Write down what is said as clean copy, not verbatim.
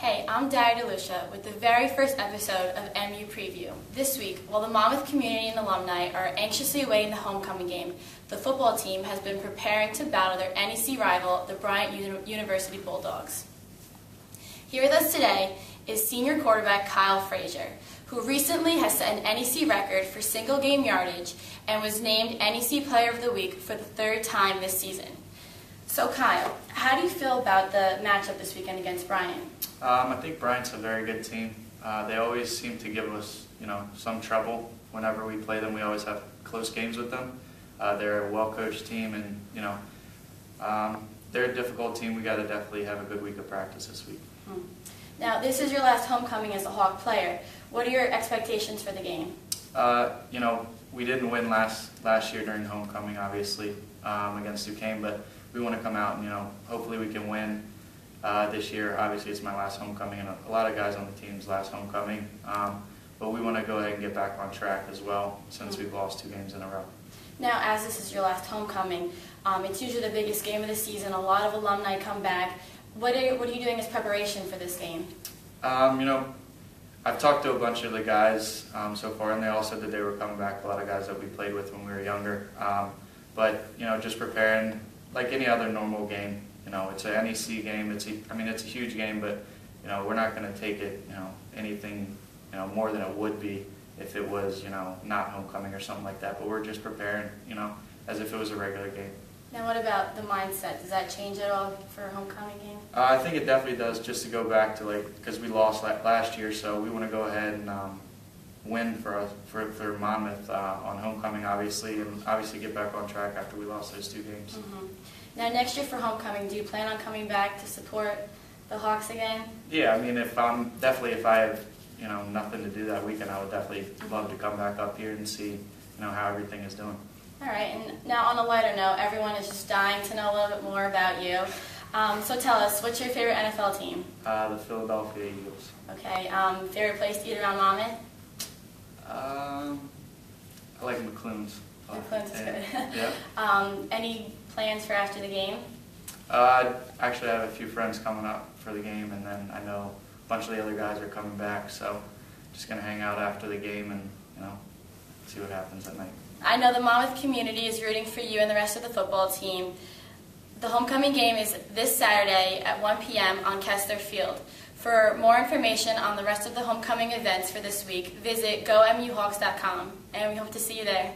Hey, I'm Daria Deluccia with the very first episode of MU Preview. This week, while the Monmouth community and alumni are anxiously awaiting the homecoming game, the football team has been preparing to battle their NEC rival, the Bryant University Bulldogs. Here with us today is senior quarterback Kyle Frazier, who recently has set an NEC record for single game yardage and was named NEC Player of the Week for the third time this season. So Kyle, how do you feel about the matchup this weekend against Bryant? I think Bryant's a very good team. They always seem to give us, some trouble whenever we play them. We always have close games with them. They're a well-coached team, and they're a difficult team. We got to definitely have a good week of practice this week. Now, this is your last homecoming as a Hawk player. What are your expectations for the game? We didn't win last year during homecoming, obviously, against Duquesne, but we want to come out and hopefully we can win this year. Obviously, it's my last homecoming, and a lot of guys on the team's last homecoming. But we want to go ahead and get back on track as well, since we've lost 2 games in a row. Now, as this is your last homecoming, it's usually the biggest game of the season. A lot of alumni come back. What are you doing as preparation for this game? I've talked to a bunch of the guys so far, and they all said that they were coming back. A lot of guys that we played with when we were younger. But just preparing like any other normal game. It's an NEC game. It's a huge game, but we're not going to take it anything more than it would be if it was not homecoming or something like that. But we're just preparing as if it was a regular game. Now, what about the mindset? Does that change at all for a homecoming game? I think it definitely does. Just to go back to because we lost last year, so we want to go ahead and win for Monmouth on homecoming, obviously, and obviously get back on track after we lost those 2 games. Now, next year for homecoming, do you plan on coming back to support the Hawks again? Yeah, if I have nothing to do that weekend, I would definitely love to come back up here and see how everything is doing. All right, and now on a lighter note, everyone is just dying to know a little bit more about you. So tell us, what's your favorite NFL team? The Philadelphia Eagles. Okay, favorite place to eat around Monmouth? I like McClune's. McClune's is good. Yeah. Any plans for after the game? Actually, I have a few friends coming up for the game, and then I know a bunch of the other guys are coming back, so just going to hang out after the game and see what happens at night. I know the Monmouth community is rooting for you and the rest of the football team. The homecoming game is this Saturday at 1 p.m. on Kessler Field. For more information on the rest of the homecoming events for this week, visit gomuhawks.com, and we hope to see you there.